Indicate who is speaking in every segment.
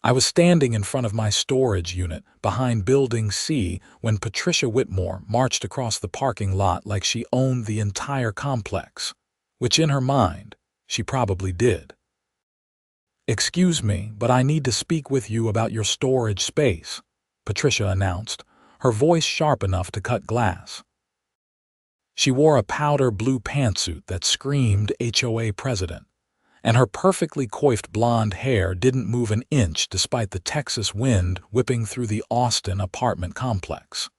Speaker 1: I was standing in front of my storage unit behind Building C when Patricia Whitmore marched across the parking lot like she owned the entire complex, which in her mind, she probably did. "Excuse me, but I need to speak with you about your storage space," Patricia announced, her voice sharp enough to cut glass. She wore a powder blue pantsuit that screamed HOA president, and her perfectly coiffed blonde hair didn't move an inch despite the Texas wind whipping through the Austin apartment complex.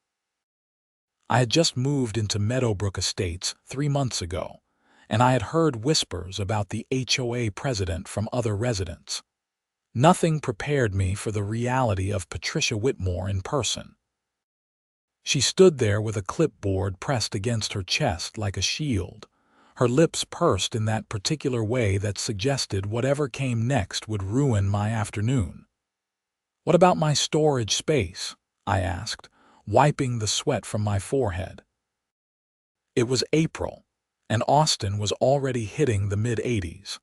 Speaker 1: I had just moved into Meadowbrook Estates 3 months ago, and I had heard whispers about the HOA president from other residents. Nothing prepared me for the reality of Patricia Whitmore in person. She stood there with a clipboard pressed against her chest like a shield, her lips pursed in that particular way that suggested whatever came next would ruin my afternoon. "What about my storage space?" I asked, wiping the sweat from my forehead. It was April, and Austin was already hitting the mid-80s.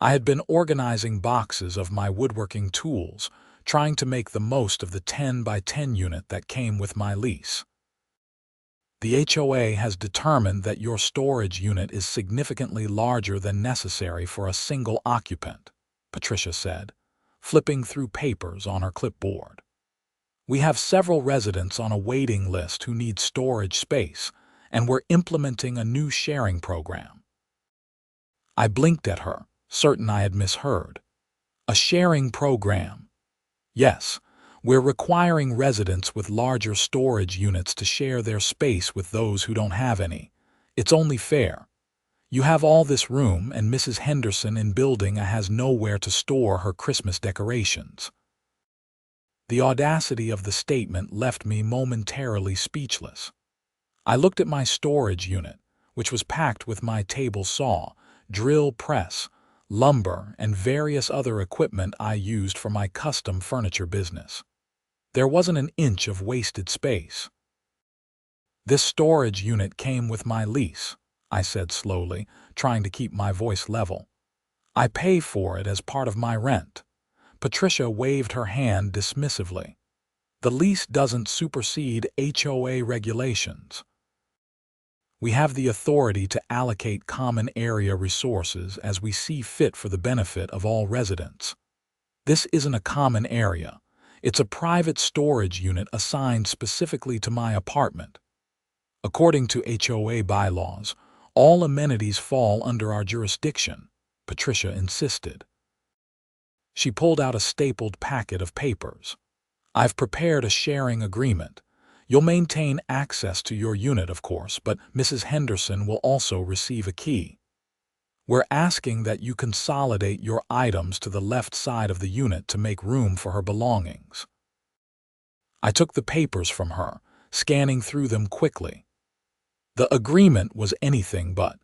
Speaker 1: I had been organizing boxes of my woodworking tools, trying to make the most of the 10 by 10 unit that came with my lease. "The HOA has determined that your storage unit is significantly larger than necessary for a single occupant," Patricia said, flipping through papers on her clipboard. "We have several residents on a waiting list who need storage space, and we're implementing a new sharing program." I blinked at her, certain I had misheard. "A sharing program?" "Yes, we're requiring residents with larger storage units to share their space with those who don't have any. It's only fair. You have all this room, and Mrs. Henderson in Building A has nowhere to store her Christmas decorations." The audacity of the statement left me momentarily speechless. I looked at my storage unit, which was packed with my table saw, drill press, lumber, and various other equipment I used for my custom furniture business. There wasn't an inch of wasted space. "This storage unit came with my lease," I said slowly, trying to keep my voice level. "I pay for it as part of my rent." Patricia waved her hand dismissively. "The lease doesn't supersede HOA regulations. We have the authority to allocate common area resources as we see fit for the benefit of all residents. This isn't a common area. It's a private storage unit assigned specifically to my apartment. According to HOA bylaws, all amenities fall under our jurisdiction," Patricia insisted. She pulled out a stapled packet of papers. "I've prepared a sharing agreement. You'll maintain access to your unit, of course, but Mrs. Henderson will also receive a key. We're asking that you consolidate your items to the left side of the unit to make room for her belongings." I took the papers from her, scanning through them quickly. The agreement was anything but.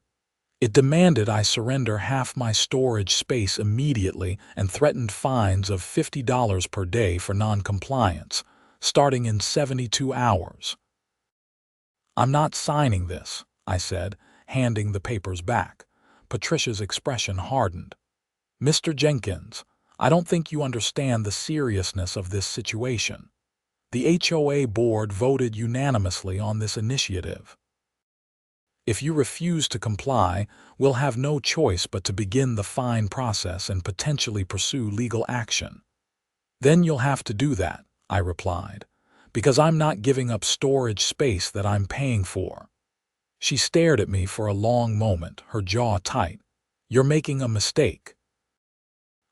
Speaker 1: It demanded I surrender half my storage space immediately and threatened fines of $50 per day for non-compliance, starting in 72 hours. "I'm not signing this," I said, handing the papers back. Patricia's expression hardened. "Mr. Jenkins, I don't think you understand the seriousness of this situation. The HOA board voted unanimously on this initiative. If you refuse to comply, we'll have no choice but to begin the fine process and potentially pursue legal action." "Then you'll have to do that," I replied, "because I'm not giving up storage space that I'm paying for." She stared at me for a long moment, her jaw tight. "You're making a mistake.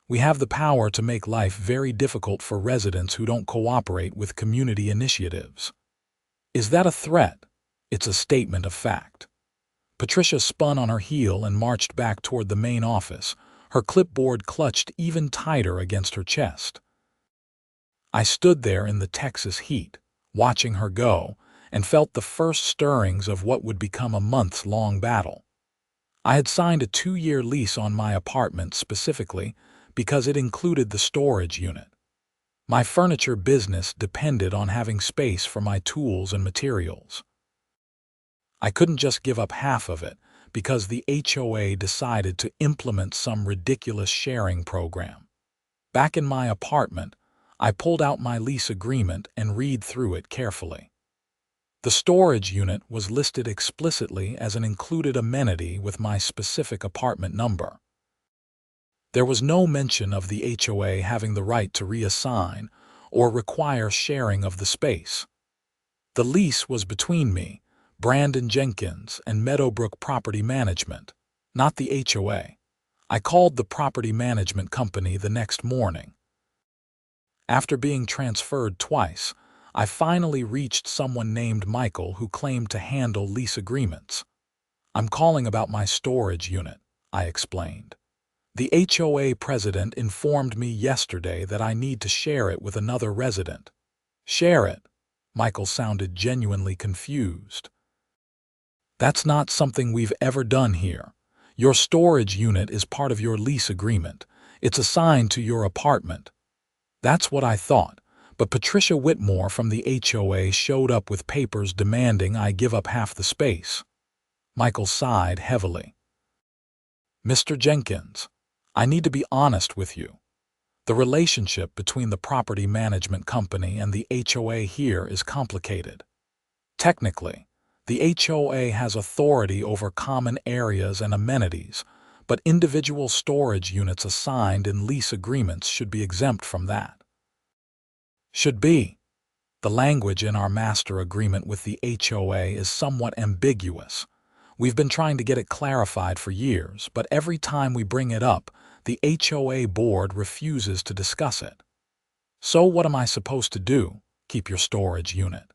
Speaker 1: We have the power to make life very difficult for residents who don't cooperate with community initiatives." "Is that a threat?" "It's a statement of fact." Patricia spun on her heel and marched back toward the main office, her clipboard clutched even tighter against her chest. I stood there in the Texas heat, watching her go, and felt the first stirrings of what would become a months-long battle. I had signed a 2-year lease on my apartment specifically because it included the storage unit. My furniture business depended on having space for my tools and materials. I couldn't just give up half of it because the HOA decided to implement some ridiculous sharing program. Back in my apartment, I pulled out my lease agreement and read through it carefully. The storage unit was listed explicitly as an included amenity with my specific apartment number. There was no mention of the HOA having the right to reassign or require sharing of the space. The lease was between me, Brandon Jenkins, and Meadowbrook Property Management, not the HOA. I called the property management company the next morning. After being transferred twice, I finally reached someone named Michael who claimed to handle lease agreements. "I'm calling about my storage unit," I explained. "The HOA president informed me yesterday that I need to share it with another resident." "Share it?" Michael sounded genuinely confused. "That's not something we've ever done here. Your storage unit is part of your lease agreement. It's assigned to your apartment." That's what I thought, but Patricia Whitmore from the HOA showed up with papers demanding I give up half the space. Michael sighed heavily. "Mr. Jenkins, I need to be honest with you. The relationship between the property management company and the HOA here is complicated. Technically, the HOA has authority over common areas and amenities, but individual storage units assigned in lease agreements should be exempt from that." "Should be." The language in our master agreement with the HOA is somewhat ambiguous. We've been trying to get it clarified for years, but every time we bring it up, the HOA board refuses to discuss it. "So what am I supposed to do? Keep your storage unit?"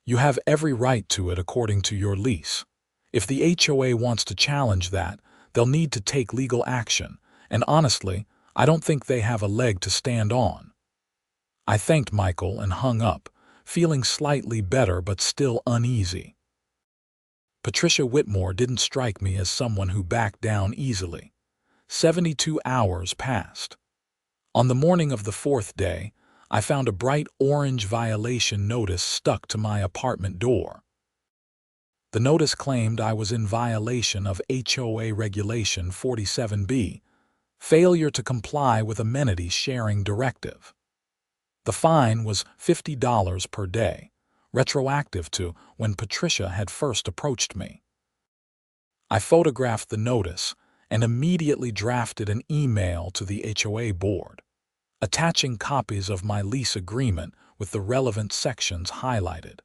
Speaker 1: "You have every right to it according to your lease. If the HOA wants to challenge that, they'll need to take legal action, and honestly, I don't think they have a leg to stand on." I thanked Michael and hung up, feeling slightly better but still uneasy. Patricia Whitmore didn't strike me as someone who backed down easily. 72 hours passed. On the morning of the fourth day, I found a bright orange violation notice stuck to my apartment door. The notice claimed I was in violation of HOA Regulation 47B, failure to comply with amenity sharing directive. The fine was $50 per day, retroactive to when Patricia had first approached me. I photographed the notice and immediately drafted an email to the HOA board, attaching copies of my lease agreement with the relevant sections highlighted.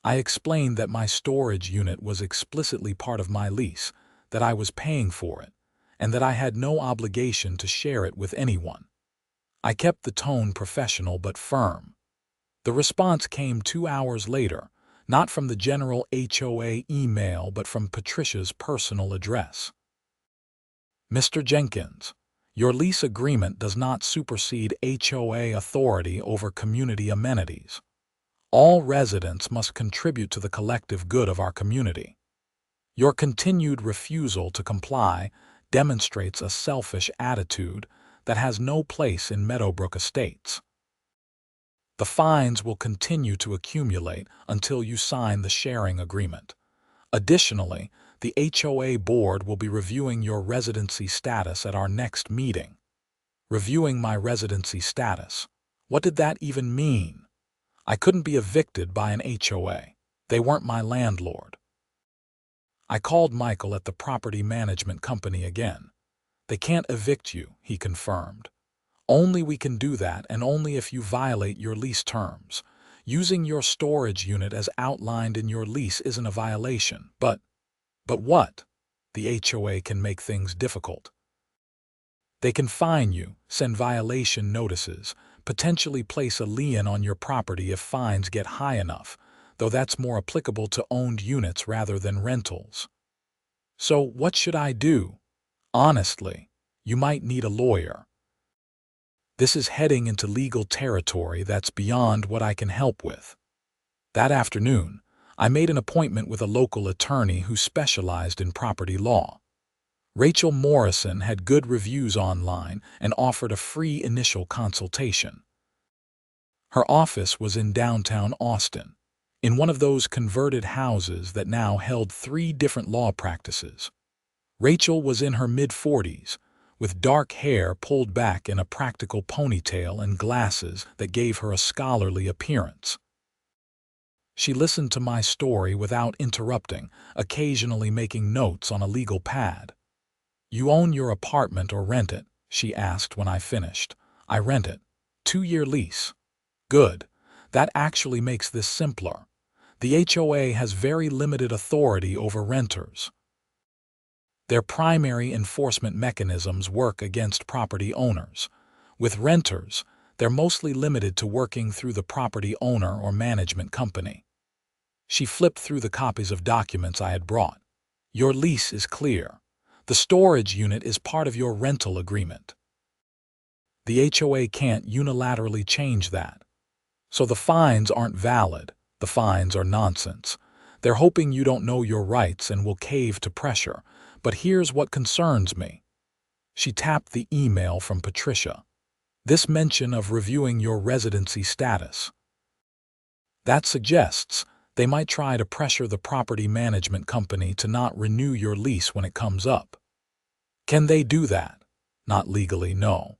Speaker 1: I explained that my storage unit was explicitly part of my lease, that I was paying for it, and that I had no obligation to share it with anyone. I kept the tone professional but firm. The response came 2 hours later, not from the general HOA email but from Patricia's personal address. "Mr. Jenkins, your lease agreement does not supersede HOA authority over community amenities. All residents must contribute to the collective good of our community. Your continued refusal to comply demonstrates a selfish attitude that has no place in Meadowbrook Estates. The fines will continue to accumulate until you sign the sharing agreement. Additionally, the HOA board will be reviewing your residency status at our next meeting." Reviewing my residency status. What did that even mean? I couldn't be evicted by an HOA. They weren't my landlord. I called Michael at the property management company again. "They can't evict you," he confirmed. "Only we can do that, and only if you violate your lease terms. Using your storage unit as outlined in your lease isn't a violation, but what? The HOA can make things difficult. They can fine you, send violation notices, potentially place a lien on your property if fines get high enough, though that's more applicable to owned units rather than rentals. So what should I do? Honestly, you might need a lawyer. This is heading into legal territory that's beyond what I can help with." That afternoon, I made an appointment with a local attorney who specialized in property law. Rachel Morrison had good reviews online and offered a free initial consultation. Her office was in downtown Austin, in one of those converted houses that now held 3 different law practices. Rachel was in her mid-40s, with dark hair pulled back in a practical ponytail and glasses that gave her a scholarly appearance. She listened to my story without interrupting, occasionally making notes on a legal pad. "You own your apartment or rent it?" she asked when I finished. "I rent it. 2-year lease." "Good. That actually makes this simpler. The HOA has very limited authority over renters. Their primary enforcement mechanisms work against property owners. With renters, they're mostly limited to working through the property owner or management company." She flipped through the copies of documents I had brought. "Your lease is clear. The storage unit is part of your rental agreement. The HOA can't unilaterally change that. So the fines aren't valid. The fines are nonsense. They're hoping you don't know your rights and will cave to pressure. But here's what concerns me." She tapped the email from Patricia. "This mention of reviewing your residency status. That suggests they might try to pressure the property management company to not renew your lease when it comes up. Can they do that? Not legally, no.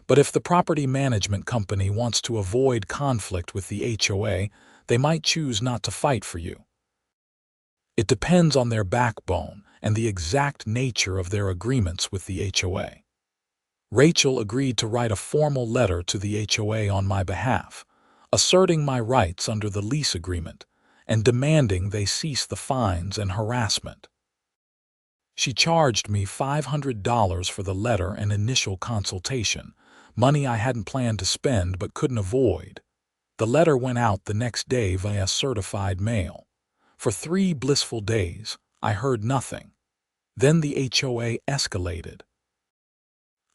Speaker 1: But if the property management company wants to avoid conflict with the HOA, they might choose not to fight for you. It depends on their backbone and the exact nature of their agreements with the HOA." Rachel agreed to write a formal letter to the HOA on my behalf, asserting my rights under the lease agreement and demanding they cease the fines and harassment. She charged me $500 for the letter and initial consultation, money I hadn't planned to spend but couldn't avoid. The letter went out the next day via certified mail. For 3 blissful days, I heard nothing. Then the HOA escalated.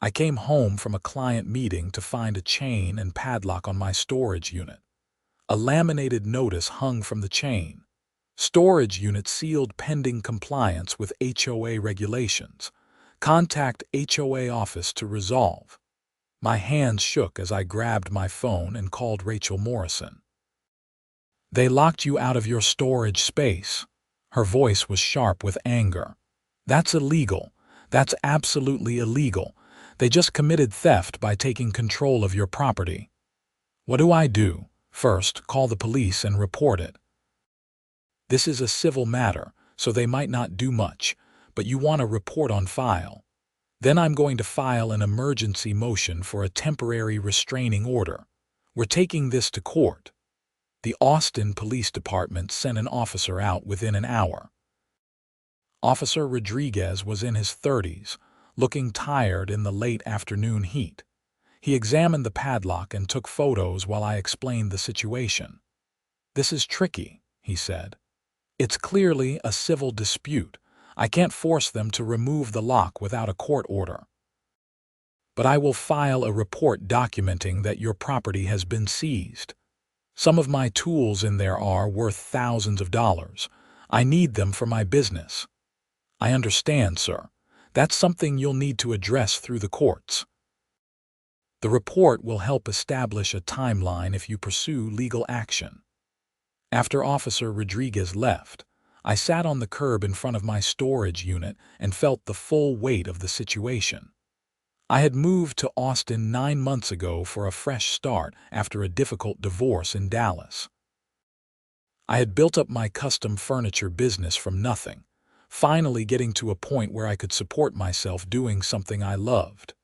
Speaker 1: I came home from a client meeting to find a chain and padlock on my storage unit. A laminated notice hung from the chain. "Storage unit sealed pending compliance with HOA regulations. Contact HOA office to resolve." My hands shook as I grabbed my phone and called Rachel Morrison. "They locked you out of your storage space." Her voice was sharp with anger. "That's illegal. That's absolutely illegal. They just committed theft by taking control of your property." "What do I do?" "First, call the police and report it. This is a civil matter, so they might not do much, but you want a report on file. Then I'm going to file an emergency motion for a temporary restraining order. We're taking this to court." The Austin Police Department sent an officer out within an hour. Officer Rodriguez was in his 30s, looking tired in the late afternoon heat. He examined the padlock and took photos while I explained the situation. "This is tricky," he said. "It's clearly a civil dispute. I can't force them to remove the lock without a court order. But I will file a report documenting that your property has been seized. Some of my tools in there are worth thousands of dollars. I need them for my business." "I understand, sir. That's something you'll need to address through the courts. The report will help establish a timeline if you pursue legal action." After Officer Rodriguez left, I sat on the curb in front of my storage unit and felt the full weight of the situation. I had moved to Austin 9 months ago for a fresh start after a difficult divorce in Dallas. I had built up my custom furniture business from nothing, finally getting to a point where I could support myself doing something I loved.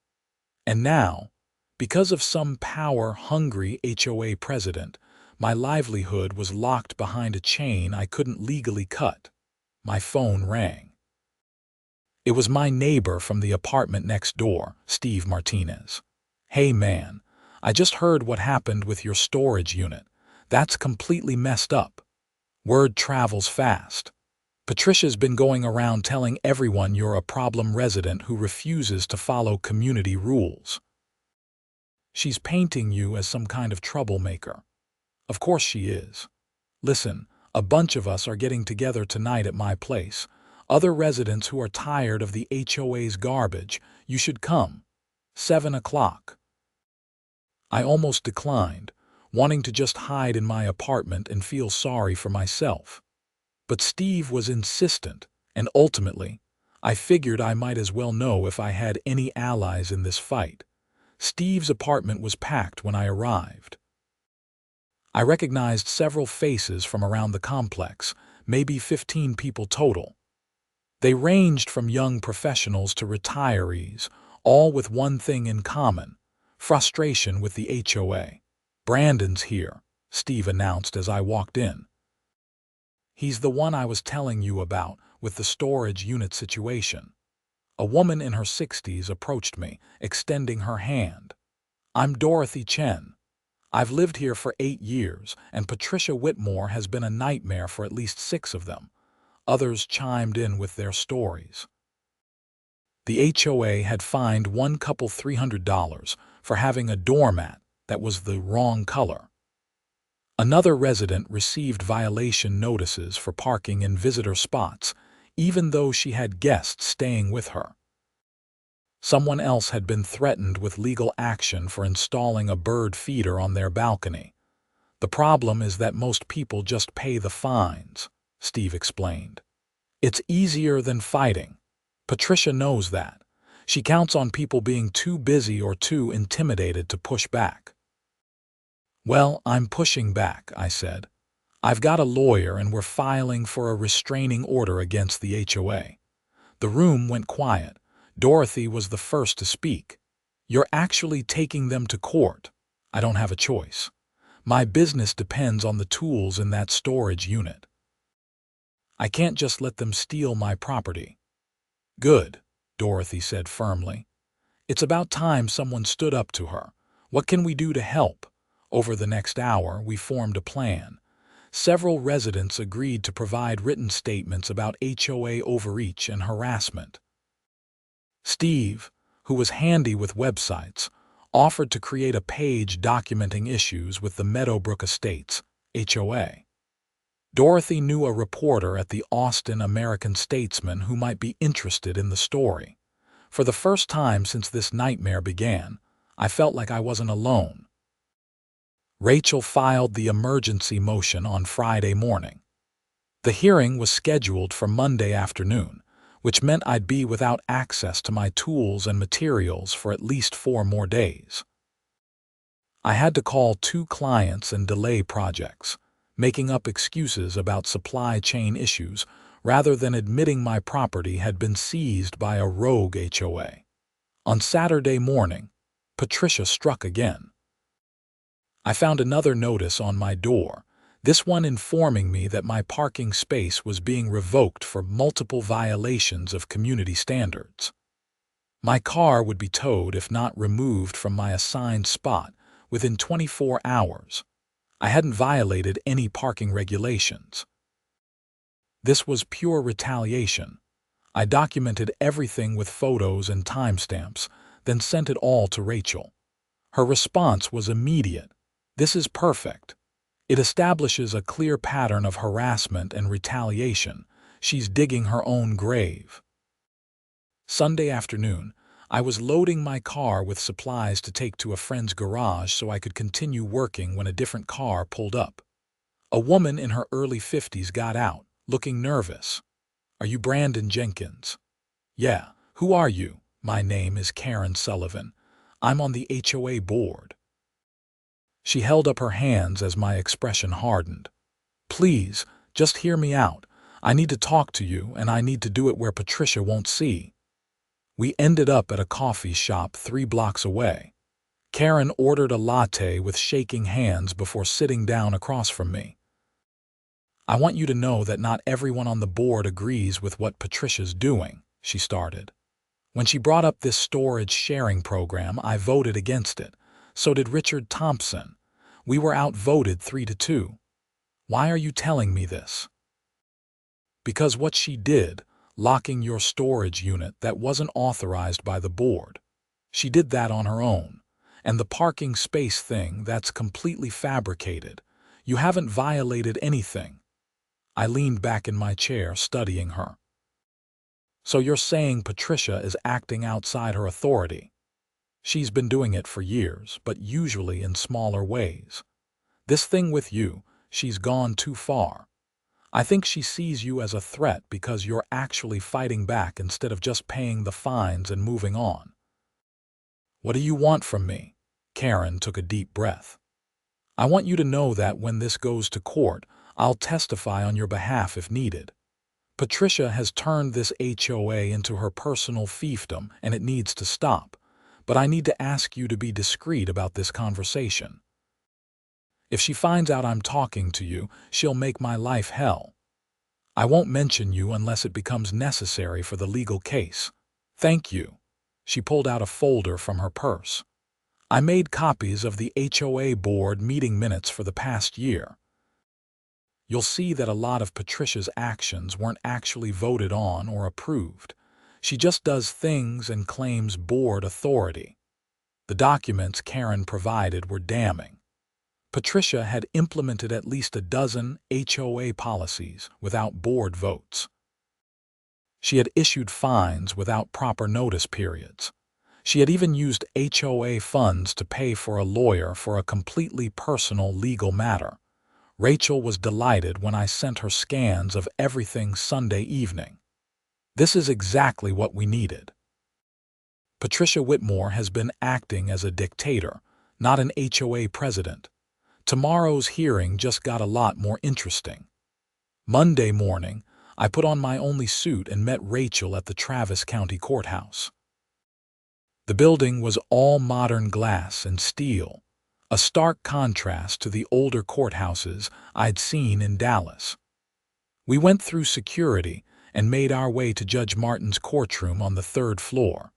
Speaker 1: And now, because of some power-hungry HOA president, my livelihood was locked behind a chain I couldn't legally cut. My phone rang. It was my neighbor from the apartment next door, Steve Martinez. "Hey man, I just heard what happened with your storage unit. That's completely messed up. Word travels fast. Patricia's been going around telling everyone you're a problem resident who refuses to follow community rules. She's painting you as some kind of troublemaker. Of course she is. Listen, a bunch of us are getting together tonight at my place. Other residents who are tired of the HOA's garbage. You should come. 7 o'clock. I almost declined, wanting to just hide in my apartment and feel sorry for myself. But Steve was insistent, and ultimately, I figured I might as well know if I had any allies in this fight. Steve's apartment was packed when I arrived. I recognized several faces from around the complex, maybe 15 people total. They ranged from young professionals to retirees, all with one thing in common: frustration with the HOA. "Brandon's here," Steve announced as I walked in. "He's the one I was telling you about with the storage unit situation." A woman in her 60s approached me, extending her hand. "I'm Dorothy Chen. I've lived here for 8 years, and Patricia Whitmore has been a nightmare for at least 6 of them." Others chimed in with their stories. The HOA had fined one couple $300 for having a doormat that was the wrong color. Another resident received violation notices for parking in visitor spots, even though she had guests staying with her. Someone else had been threatened with legal action for installing a bird feeder on their balcony. "The problem is that most people just pay the fines," Steve explained. "It's easier than fighting. Patricia knows that. She counts on people being too busy or too intimidated to push back." "Well, I'm pushing back," I said. "I've got a lawyer and we're filing for a restraining order against the HOA." The room went quiet. Dorothy was the first to speak. "You're actually taking them to court." "I don't have a choice. My business depends on the tools in that storage unit. I can't just let them steal my property." "Good," Dorothy said firmly. "It's about time someone stood up to her. What can we do to help?" Over the next hour, we formed a plan. Several residents agreed to provide written statements about HOA overreach and harassment. Steve, who was handy with websites, offered to create a page documenting issues with the Meadowbrook Estates, HOA. Dorothy knew a reporter at the Austin American-Statesman who might be interested in the story. For the first time since this nightmare began, I felt like I wasn't alone. Rachel filed the emergency motion on Friday morning. The hearing was scheduled for Monday afternoon, which meant I'd be without access to my tools and materials for at least 4 more days. I had to call 2 clients and delay projects, making up excuses about supply chain issues rather than admitting my property had been seized by a rogue HOA. On Saturday morning, Patricia struck again. I found another notice on my door, this one informing me that my parking space was being revoked for multiple violations of community standards. My car would be towed if not removed from my assigned spot within 24 hours. I hadn't violated any parking regulations. This was pure retaliation. I documented everything with photos and timestamps, then sent it all to Rachel. Her response was immediate. "This is perfect. It establishes a clear pattern of harassment and retaliation. She's digging her own grave." Sunday afternoon, I was loading my car with supplies to take to a friend's garage so I could continue working when a different car pulled up. A woman in her early 50s got out, looking nervous. "Are you Brandon Jenkins?" "Yeah. Who are you?" "My name is Karen Sullivan. I'm on the HOA board." She held up her hands as my expression hardened. "Please, just hear me out. I need to talk to you, and I need to do it where Patricia won't see." We ended up at a coffee shop 3 blocks away. Karen ordered a latte with shaking hands before sitting down across from me. "I want you to know that not everyone on the board agrees with what Patricia's doing," she started. "When she brought up this storage sharing program, I voted against it. So did Richard Thompson. We were outvoted 3-2. Why are you telling me this?" "Because what she did, locking your storage unit, that wasn't authorized by the board. She did that on her own. And the parking space thing, that's completely fabricated. You haven't violated anything." I leaned back in my chair, studying her. "So you're saying Patricia is acting outside her authority?" "She's been doing it for years, but usually in smaller ways. This thing with you, she's gone too far. I think she sees you as a threat because you're actually fighting back instead of just paying the fines and moving on. What do you want from me? Karen took a deep breath. I want you to know that when this goes to court, I'll testify on your behalf if needed. Patricia has turned this HOA into her personal fiefdom, and it needs to stop. But I need to ask you to be discreet about this conversation. If she finds out I'm talking to you, she'll make my life hell. I won't mention you unless it becomes necessary for the legal case. Thank you. She pulled out a folder from her purse. I made copies of the HOA board meeting minutes for the past year. You'll see that a lot of Patricia's actions weren't actually voted on or approved. She just does things and claims board authority. The documents Karen provided were damning. Patricia had implemented at least a dozen HOA policies without board votes. She had issued fines without proper notice periods. She had even used HOA funds to pay for a lawyer for a completely personal legal matter. Rachel was delighted when I sent her scans of everything Sunday evening. This is exactly what we needed. Patricia Whitmore has been acting as a dictator, not an HOA president. Tomorrow's hearing just got a lot more interesting. Monday morning, I put on my only suit and met Rachel at the Travis County Courthouse. The building was all modern glass and steel, a stark contrast to the older courthouses I'd seen in Dallas. We went through security and made our way to Judge Martin's courtroom on the third floor.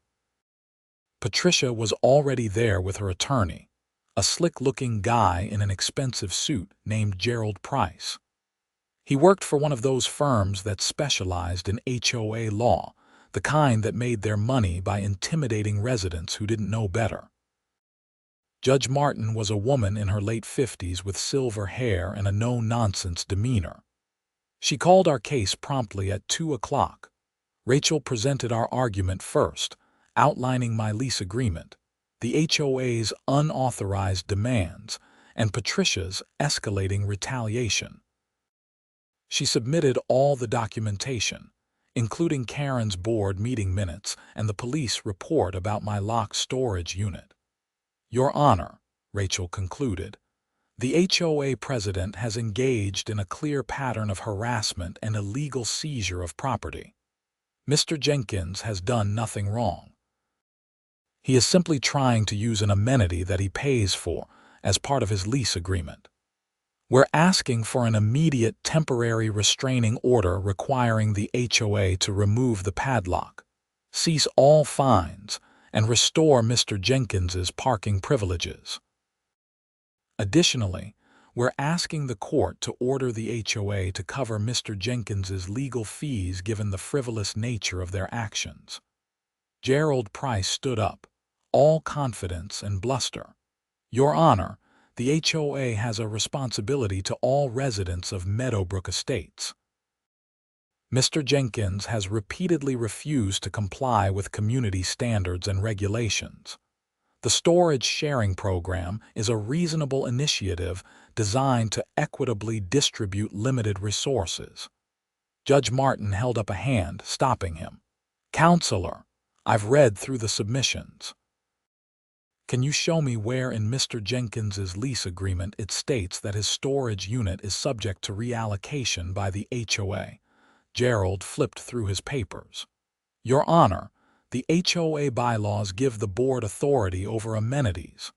Speaker 1: Patricia was already there with her attorney, a slick-looking guy in an expensive suit named Gerald Price. He worked for one of those firms that specialized in HOA law, the kind that made their money by intimidating residents who didn't know better. Judge Martin was a woman in her late 50s with silver hair and a no-nonsense demeanor. She called our case promptly at 2 o'clock. Rachel presented our argument first, outlining my lease agreement, the HOA's unauthorized demands, and Patricia's escalating retaliation. She submitted all the documentation, including Karen's board meeting minutes and the police report about my locked storage unit. Your Honor, Rachel concluded, the HOA president has engaged in a clear pattern of harassment and illegal seizure of property. Mr. Jenkins has done nothing wrong. He is simply trying to use an amenity that he pays for as part of his lease agreement. We're asking for an immediate temporary restraining order requiring the HOA to remove the padlock, cease all fines, and restore Mr. Jenkins's parking privileges. Additionally, we're asking the court to order the HOA to cover Mr. Jenkins's legal fees given the frivolous nature of their actions. Gerald Price stood up, all confidence and bluster. Your Honor, the HOA has a responsibility to all residents of Meadowbrook Estates. Mr. Jenkins has repeatedly refused to comply with community standards and regulations. The storage sharing program is a reasonable initiative designed to equitably distribute limited resources. Judge Martin held up a hand, stopping him. Counselor, I've read through the submissions. Can you show me where in Mr. Jenkins's lease agreement it states that his storage unit is subject to reallocation by the HOA? Gerald flipped through his papers. Your Honor, the HOA bylaws give the board authority over amenities.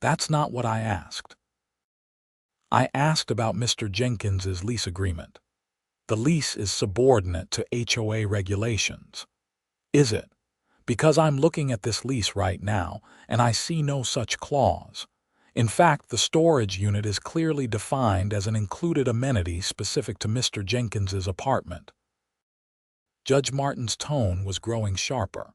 Speaker 1: That's not what I asked. I asked about Mr. Jenkins's lease agreement. The lease is subordinate to HOA regulations. Is it? Because I'm looking at this lease right now, and I see no such clause. In fact, the storage unit is clearly defined as an included amenity specific to Mr. Jenkins's apartment. Judge Martin's tone was growing sharper.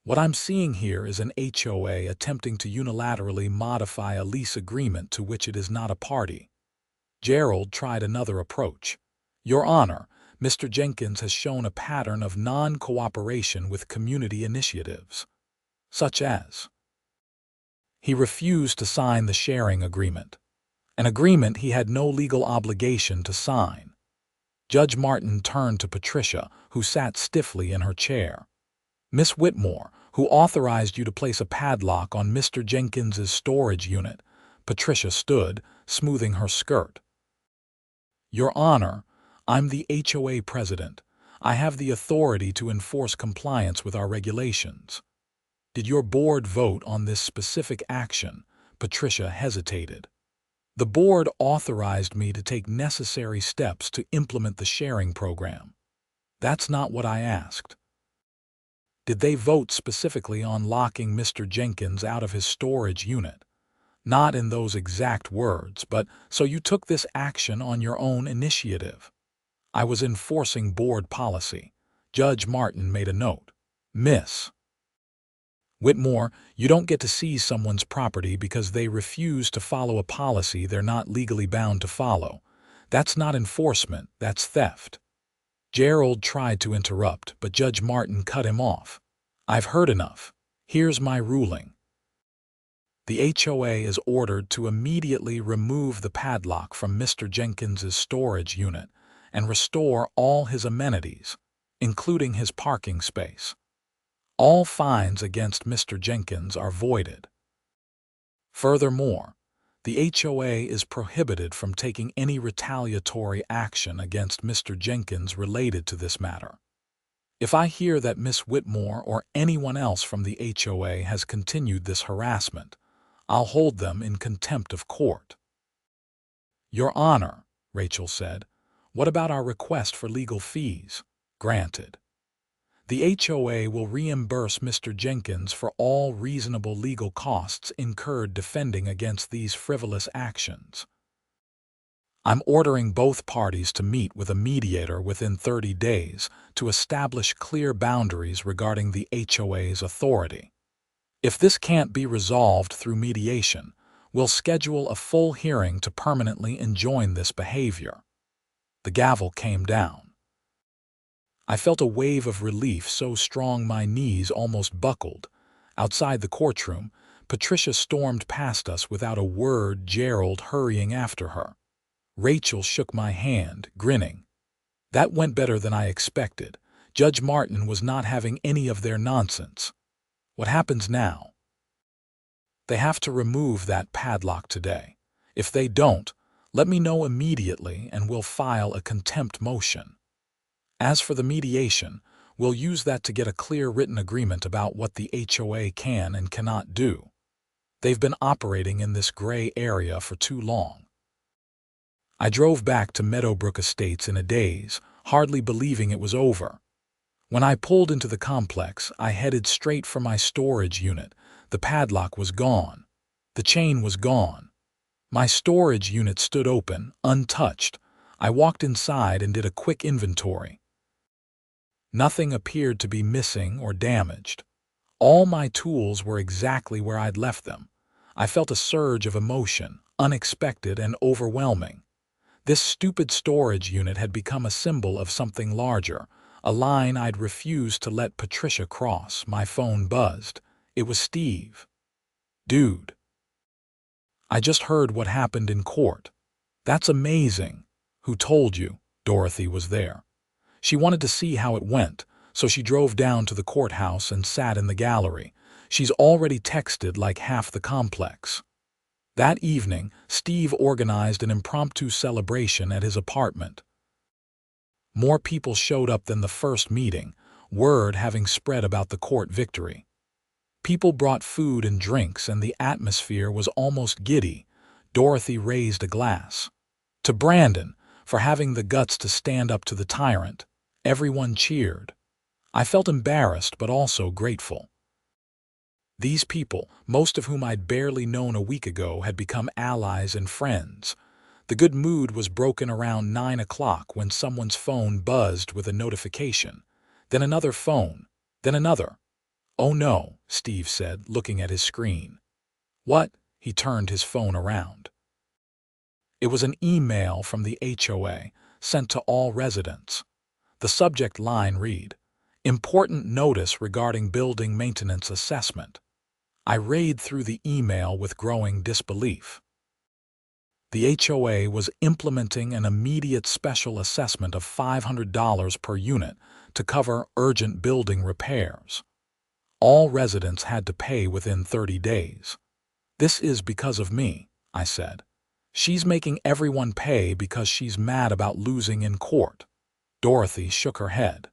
Speaker 1: What I'm seeing here is an HOA attempting to unilaterally modify a lease agreement to which it is not a party. Gerald tried another approach. Your Honor, Mr. Jenkins has shown a pattern of non-cooperation with community initiatives, such as he refused to sign the sharing agreement, an agreement he had no legal obligation to sign. Judge Martin turned to Patricia, who sat stiffly in her chair. "Miss Whitmore, who authorized you to place a padlock on Mr. Jenkins's storage unit?" Patricia stood, smoothing her skirt. "Your Honor, I'm the HOA president. I have the authority to enforce compliance with our regulations." "Did your board vote on this specific action?" Patricia hesitated. "The board authorized me to take necessary steps to implement the sharing program." "That's not what I asked." "Did they vote specifically on locking Mr. Jenkins out of his storage unit?" "Not in those exact words, but so you took this action on your own initiative." "I was enforcing board policy." Judge Martin made a note. "Miss Whitmore, you don't get to seize someone's property because they refuse to follow a policy they're not legally bound to follow. That's not enforcement, that's theft." Gerald tried to interrupt, but Judge Martin cut him off. "I've heard enough. Here's my ruling. The HOA is ordered to immediately remove the padlock from Mr. Jenkins's storage unit and restore all his amenities, including his parking space. All fines against Mr. Jenkins are voided. Furthermore, the HOA is prohibited from taking any retaliatory action against Mr. Jenkins related to this matter. If I hear that Miss Whitmore or anyone else from the HOA has continued this harassment, I'll hold them in contempt of court." "Your Honor," Rachel said, "what about our request for legal fees?" "Granted. The HOA will reimburse Mr. Jenkins for all reasonable legal costs incurred defending against these frivolous actions. I'm ordering both parties to meet with a mediator within 30 days to establish clear boundaries regarding the HOA's authority. If this can't be resolved through mediation, we'll schedule a full hearing to permanently enjoin this behavior." The gavel came down. I felt a wave of relief so strong my knees almost buckled. Outside the courtroom, Patricia stormed past us without a word, Gerald hurrying after her. Rachel shook my hand, grinning. "That went better than I expected. Judge Martin was not having any of their nonsense. What happens now?" "They have to remove that padlock today. If they don't, let me know immediately and we'll file a contempt motion. As for the mediation, we'll use that to get a clear written agreement about what the HOA can and cannot do. They've been operating in this gray area for too long." I drove back to Meadowbrook Estates in a daze, hardly believing it was over. When I pulled into the complex, I headed straight for my storage unit. The padlock was gone. The chain was gone. My storage unit stood open, untouched. I walked inside and did a quick inventory. Nothing appeared to be missing or damaged. All my tools were exactly where I'd left them. I felt a surge of emotion, unexpected and overwhelming. This stupid storage unit had become a symbol of something larger, a line I'd refused to let Patricia cross. My phone buzzed. It was Steve. "Dude, I just heard what happened in court." "That's amazing." "Who told you?" Dorothy was there. She wanted to see how it went, so she drove down to the courthouse and sat in the gallery. She's already texted like half the complex. That evening, Steve organized an impromptu celebration at his apartment. More people showed up than the first meeting, word having spread about the court victory. People brought food and drinks, and the atmosphere was almost giddy. Dorothy raised a glass. "To Brandon, for having the guts to stand up to the tyrant." Everyone cheered. I felt embarrassed but also grateful. These people, most of whom I'd barely known a week ago, had become allies and friends. The good mood was broken around 9 o'clock when someone's phone buzzed with a notification. Then another phone. Then another. "Oh no," Steve said, looking at his screen. "What?" He turned his phone around. It was an email from the HOA, sent to all residents. The subject line read, "Important notice regarding building maintenance assessment." I read through the email with growing disbelief. The HOA was implementing an immediate special assessment of $500 per unit to cover urgent building repairs. All residents had to pay within 30 days. "This is because of me," I said. "She's making everyone pay because she's mad about losing in court." Dorothy shook her head.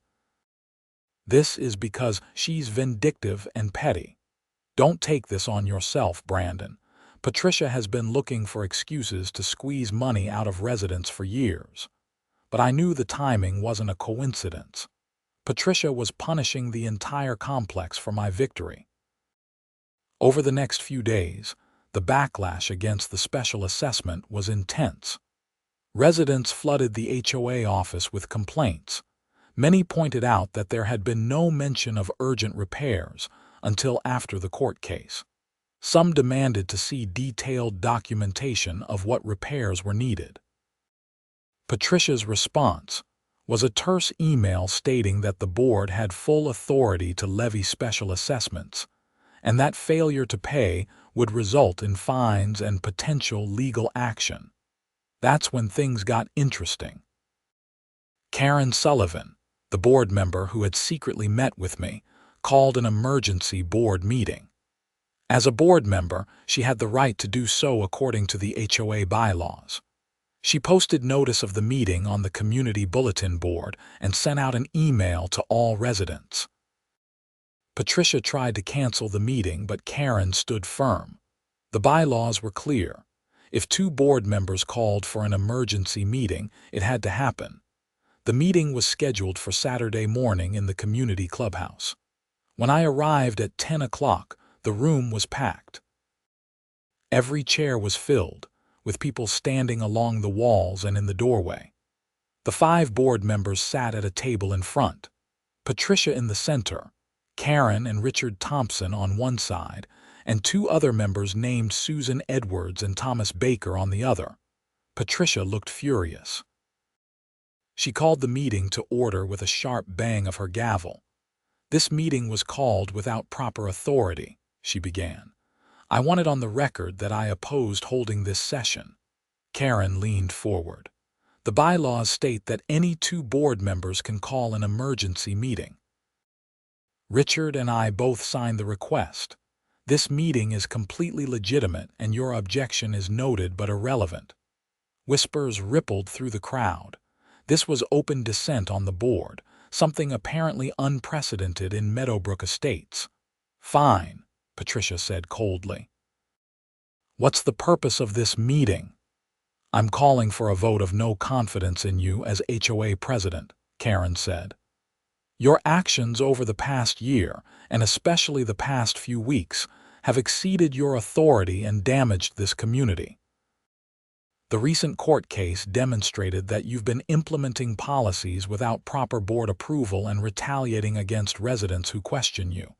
Speaker 1: "This is because she's vindictive and petty. Don't take this on yourself, Brandon. Patricia has been looking for excuses to squeeze money out of residents for years. But I knew the timing wasn't a coincidence. Patricia was punishing the entire complex for my victory." Over the next few days, the backlash against the special assessment was intense. Residents flooded the HOA office with complaints. Many pointed out that there had been no mention of urgent repairs until after the court case. Some demanded to see detailed documentation of what repairs were needed. Patricia's response was a terse email stating that the board had full authority to levy special assessments, and that failure to pay would result in fines and potential legal action. That's when things got interesting. Karen Sullivan, the board member who had secretly met with me, called an emergency board meeting. As a board member, she had the right to do so according to the HOA bylaws. She posted notice of the meeting on the community bulletin board and sent out an email to all residents. Patricia tried to cancel the meeting, but Karen stood firm. The bylaws were clear. If 2 board members called for an emergency meeting, it had to happen. The meeting was scheduled for Saturday morning in the community clubhouse. When I arrived at 10 o'clock, the room was packed. Every chair was filled, with people standing along the walls and in the doorway. The 5 board members sat at a table in front, Patricia in the center, Karen and Richard Thompson on one side, and 2 other members named Susan Edwards and Thomas Baker on the other. Patricia looked furious. She called the meeting to order with a sharp bang of her gavel. "This meeting was called without proper authority," she began. "I want it on the record that I opposed holding this session." Karen leaned forward. "The bylaws state that any 2 board members can call an emergency meeting. Richard and I both signed the request. This meeting is completely legitimate and your objection is noted but irrelevant." Whispers rippled through the crowd. This was open dissent on the board, something apparently unprecedented in Meadowbrook Estates. "Fine," Patricia said coldly. "What's the purpose of this meeting?" "I'm calling for a vote of no confidence in you as HOA president," Karen said. "Your actions over the past year, and especially the past few weeks, have exceeded your authority and damaged this community. The recent court case demonstrated that you've been implementing policies without proper board approval and retaliating against residents who question you."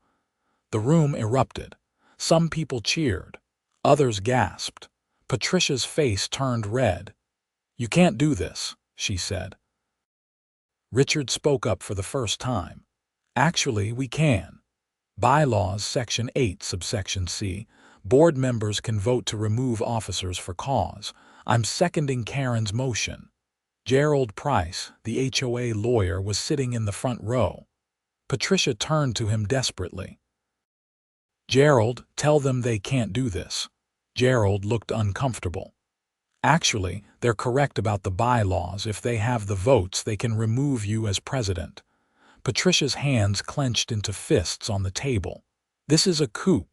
Speaker 1: The room erupted. Some people cheered. Others gasped. Patricia's face turned red. "You can't do this," she said. Richard spoke up for the first time. "Actually, we can. Bylaws Section 8, subsection C. Board members can vote to remove officers for cause. I'm seconding Karen's motion." Gerald Price, the HOA lawyer, was sitting in the front row. Patricia turned to him desperately. "Gerald, tell them they can't do this." Gerald looked uncomfortable. "Actually, they're correct about the bylaws. If they have the votes, they can remove you as president." Patricia's hands clenched into fists on the table. "This is a coup.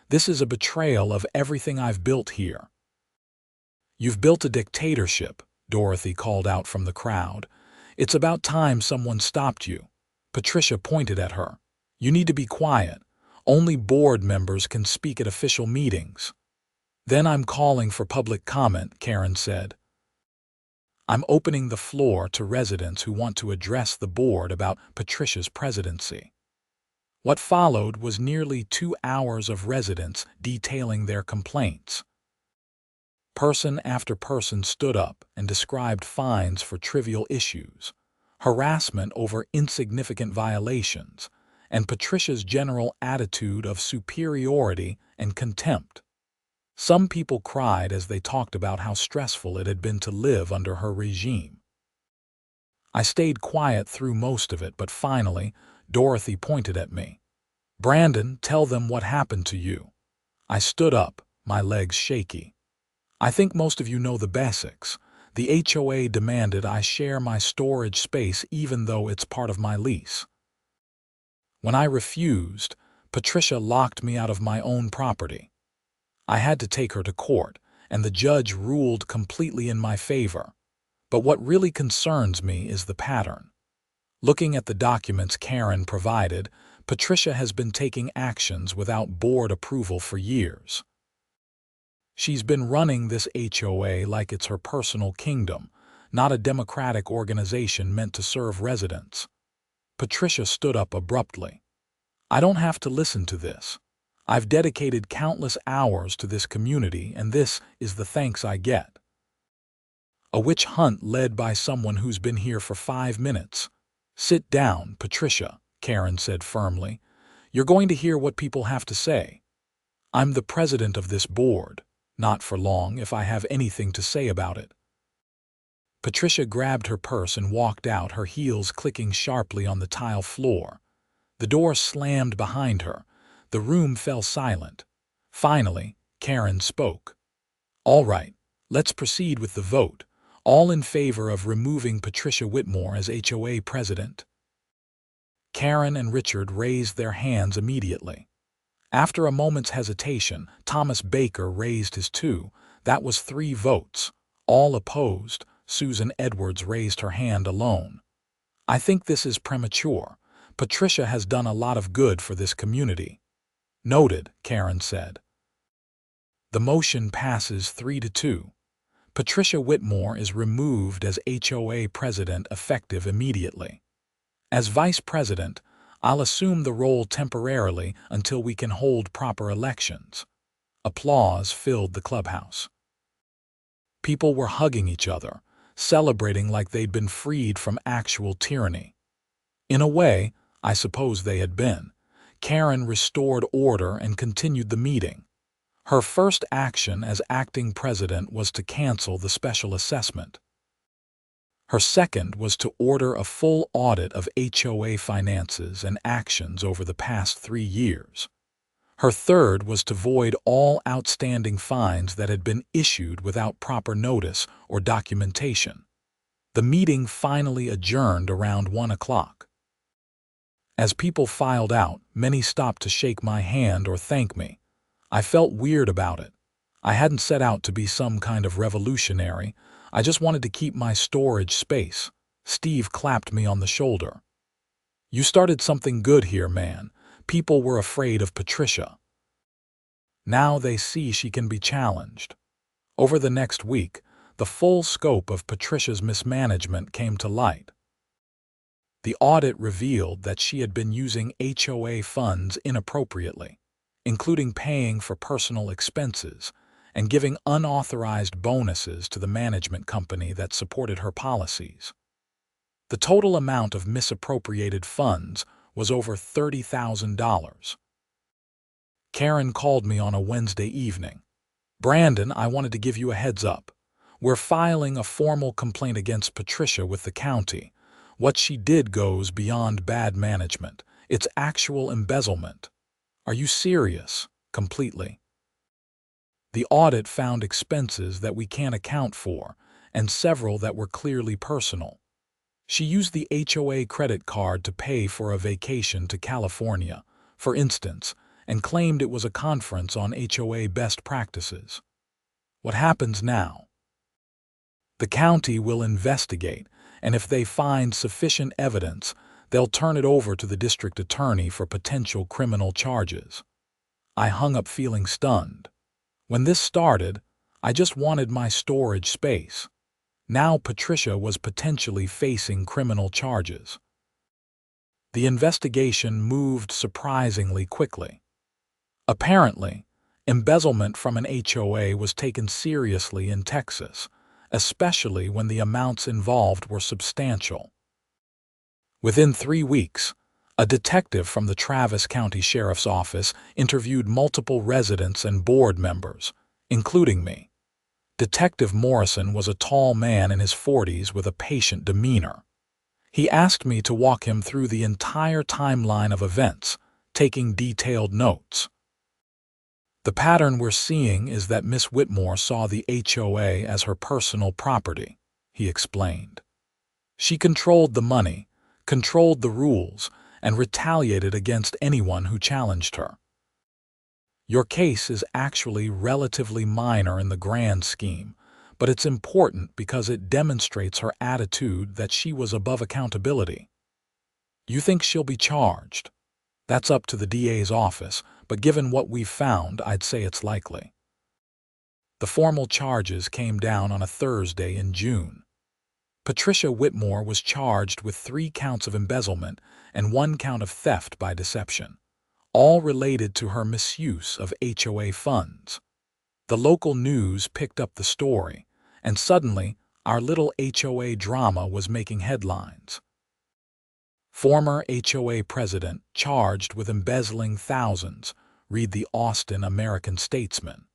Speaker 1: This is a betrayal of everything I've built here." "You've built a dictatorship," Dorothy called out from the crowd. "It's about time someone stopped you." Patricia pointed at her. "You need to be quiet. Only board members can speak at official meetings." "Then I'm calling for public comment," Karen said. "I'm opening the floor to residents who want to address the board about Patricia's presidency." What followed was nearly 2 hours of residents detailing their complaints. Person after person stood up and described fines for trivial issues, harassment over insignificant violations, and Patricia's general attitude of superiority and contempt. Some people cried as they talked about how stressful it had been to live under her regime. I stayed quiet through most of it, but finally, Dorothy pointed at me. "Brandon, tell them what happened to you." I stood up, my legs shaky. "I think most of you know the basics. The HOA demanded I share my storage space even though it's part of my lease. When I refused, Patricia locked me out of my own property. I had to take her to court, and the judge ruled completely in my favor. But what really concerns me is the pattern. Looking at the documents Karen provided, Patricia has been taking actions without board approval for years. She's been running this HOA like it's her personal kingdom, not a democratic organization meant to serve residents." Patricia stood up abruptly. "I don't have to listen to this. I've dedicated countless hours to this community, and this is the thanks I get." "A witch hunt led by someone who's been here for 5 minutes. Sit down, Patricia," Karen said firmly. "You're going to hear what people have to say. I'm the president of this board. Not for long if I have anything to say about it." Patricia grabbed her purse and walked out, her heels clicking sharply on the tile floor. The door slammed behind her. The room fell silent. Finally, Karen spoke. "All right, let's proceed with the vote. All in favor of removing Patricia Whitmore as HOA president?" Karen and Richard raised their hands immediately. After a moment's hesitation, Thomas Baker raised his too. That was 3 votes. All opposed. Susan Edwards raised her hand alone. "I think this is premature. Patricia has done a lot of good for this community." "Noted," Karen said. The motion passes 3-2. Patricia Whitmore is removed as HOA president effective immediately. As vice president, I'll assume the role temporarily until we can hold proper elections. Applause filled the clubhouse. People were hugging each other, celebrating like they'd been freed from actual tyranny. In a way, I suppose they had been. Karen restored order and continued the meeting. Her first action as acting president was to cancel the special assessment. Her second was to order a full audit of HOA finances and actions over the past 3 years. Her third was to void all outstanding fines that had been issued without proper notice or documentation. The meeting finally adjourned around 1 o'clock. As people filed out, many stopped to shake my hand or thank me. I felt weird about it. I hadn't set out to be some kind of revolutionary. I just wanted to keep my storage space. Steve clapped me on the shoulder. "You started something good here, man. People were afraid of Patricia. Now they see she can be challenged." Over the next week, the full scope of Patricia's mismanagement came to light. The audit revealed that she had been using HOA funds inappropriately, including paying for personal expenses and giving unauthorized bonuses to the management company that supported her policies. The total amount of misappropriated funds was over $30,000. Karen called me on a Wednesday evening. "Brandon, I wanted to give you a heads up. We're filing a formal complaint against Patricia with the county. What she did goes beyond bad management. It's actual embezzlement." "Are you serious?" "Completely. The audit found expenses that we can't account for, and several that were clearly personal. She used the HOA credit card to pay for a vacation to California, for instance, and claimed it was a conference on HOA best practices." "What happens now?" "The county will investigate, and if they find sufficient evidence, they'll turn it over to the district attorney for potential criminal charges." I hung up feeling stunned. When this started, I just wanted my storage space. Now Patricia was potentially facing criminal charges. The investigation moved surprisingly quickly. Apparently, embezzlement from an HOA was taken seriously in Texas, especially when the amounts involved were substantial. Within 3 weeks, a detective from the Travis County Sheriff's Office interviewed multiple residents and board members, including me. Detective Morrison was a tall man in his 40s with a patient demeanor. He asked me to walk him through the entire timeline of events, taking detailed notes. The pattern we're seeing is that Miss Whitmore saw the HOA as her personal property, he explained. She controlled the money, controlled the rules, and retaliated against anyone who challenged her. Your case is actually relatively minor in the grand scheme, but it's important because it demonstrates her attitude that she was above accountability. You think she'll be charged? That's up to the DA's office, but given what we've found, I'd say it's likely. The formal charges came down on a Thursday in June. Patricia Whitmore was charged with 3 counts of embezzlement and 1 count of theft by deception, all related to her misuse of HOA funds. The local news picked up the story, and suddenly, our little HOA drama was making headlines. Former HOA president charged with embezzling thousands, read the Austin American-Statesman.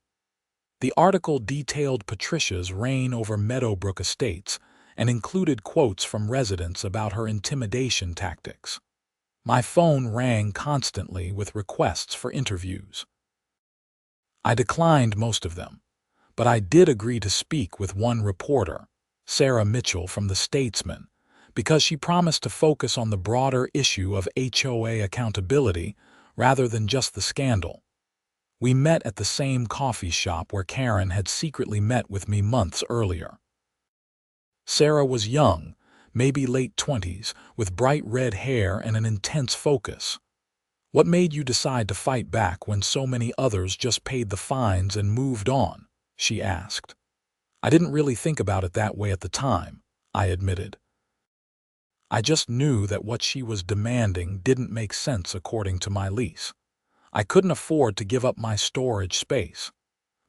Speaker 1: The article detailed Patricia's reign over Meadowbrook Estates and included quotes from residents about her intimidation tactics. My phone rang constantly with requests for interviews. I declined most of them, but I did agree to speak with one reporter, Sarah Mitchell from the Statesman, because she promised to focus on the broader issue of HOA accountability rather than just the scandal. We met at the same coffee shop where Karen had secretly met with me months earlier. Sarah was young, maybe late 20s, with bright red hair and an intense focus. What made you decide to fight back when so many others just paid the fines and moved on? She asked. I didn't really think about it that way at the time, I admitted. I just knew that what she was demanding didn't make sense according to my lease. I couldn't afford to give up my storage space.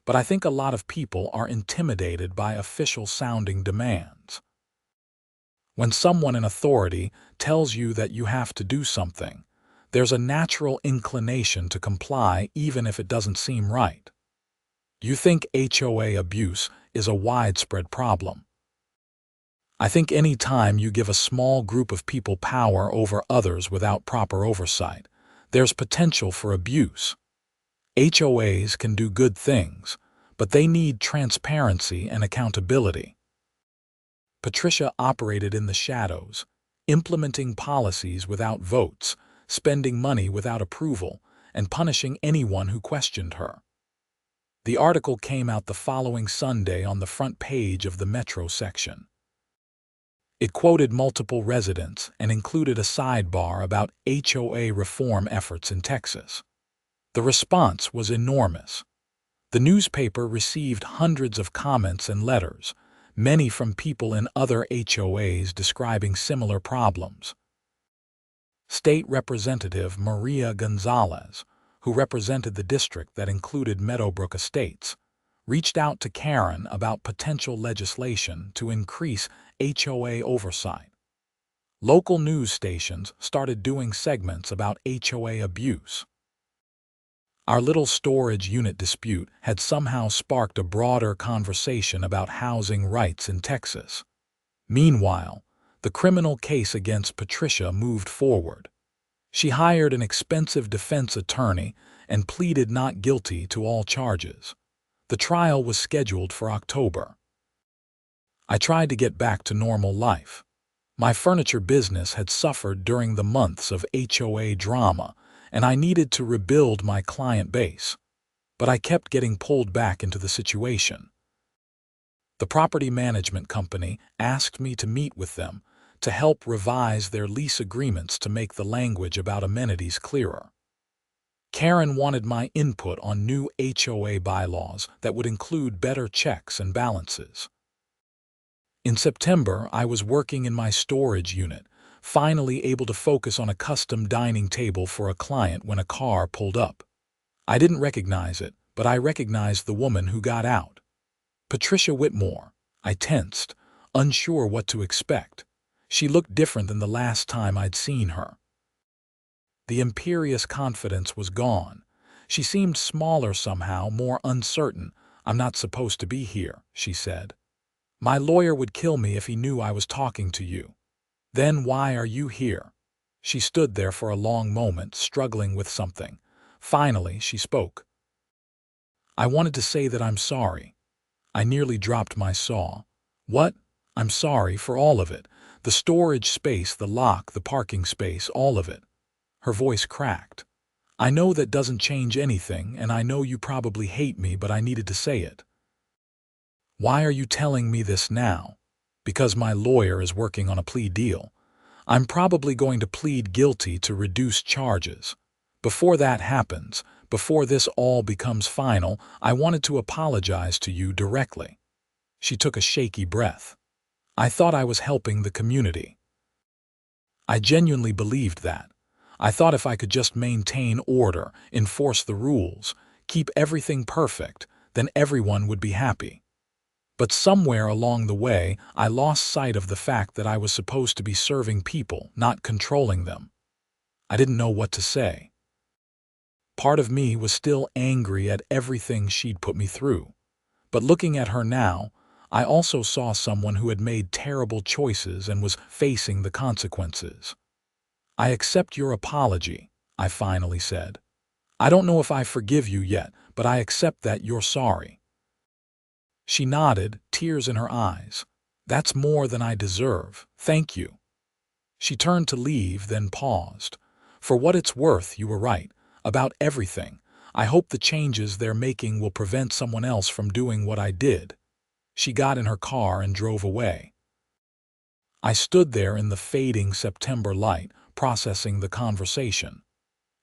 Speaker 1: But I think a lot of people are intimidated by official-sounding demands. When someone in authority tells you that you have to do something, there's a natural inclination to comply even if it doesn't seem right. You think HOA abuse is a widespread problem. I think any time you give a small group of people power over others without proper oversight, there's potential for abuse. HOAs can do good things, but they need transparency and accountability. Patricia operated in the shadows, implementing policies without votes, spending money without approval, and punishing anyone who questioned her. The article came out the following Sunday on the front page of the Metro section. It quoted multiple residents and included a sidebar about HOA reform efforts in Texas. The response was enormous. The newspaper received hundreds of comments and letters, many from people in other HOAs describing similar problems. State Representative Maria Gonzalez, who represented the district that included Meadowbrook Estates, reached out to Karen about potential legislation to increase HOA oversight. Local news stations started doing segments about HOA abuse. Our little storage unit dispute had somehow sparked a broader conversation about housing rights in Texas. Meanwhile, the criminal case against Patricia moved forward. She hired an expensive defense attorney and pleaded not guilty to all charges. The trial was scheduled for October. I tried to get back to normal life. My furniture business had suffered during the months of HOA drama, and I needed to rebuild my client base. But I kept getting pulled back into the situation. The property management company asked me to meet with them to help revise their lease agreements to make the language about amenities clearer. Karen wanted my input on new HOA bylaws that would include better checks and balances. In September, I was working in my storage unit, finally able to focus on a custom dining table for a client when a car pulled up. I didn't recognize it, but I recognized the woman who got out. Patricia Whitmore. I tensed, unsure what to expect. She looked different than the last time I'd seen her. The imperious confidence was gone. She seemed smaller somehow, more uncertain, "I'm not supposed to be here," she said. "My lawyer would kill me if he knew I was talking to you." "Then why are you here?" She stood there for a long moment, struggling with something. Finally, she spoke. "I wanted to say that I'm sorry." I nearly dropped my saw. "What?" "I'm sorry for all of it. The storage space, the lock, the parking space, all of it." Her voice cracked. "I know that doesn't change anything, and I know you probably hate me, but I needed to say it." "Why are you telling me this now?" "Because my lawyer is working on a plea deal. I'm probably going to plead guilty to reduced charges. Before that happens, before this all becomes final, I wanted to apologize to you directly." She took a shaky breath. "I thought I was helping the community." I genuinely believed that. I thought if I could just maintain order, enforce the rules, keep everything perfect, then everyone would be happy. But somewhere along the way, I lost sight of the fact that I was supposed to be serving people, not controlling them. I didn't know what to say. Part of me was still angry at everything she'd put me through. But looking at her now, I also saw someone who had made terrible choices and was facing the consequences. "I accept your apology," I finally said. "I don't know if I forgive you yet, but I accept that you're sorry." She nodded, tears in her eyes. "That's more than I deserve. Thank you." She turned to leave, then paused. "For what it's worth, you were right. About everything. I hope the changes they're making will prevent someone else from doing what I did." She got in her car and drove away. I stood there in the fading September light, processing the conversation.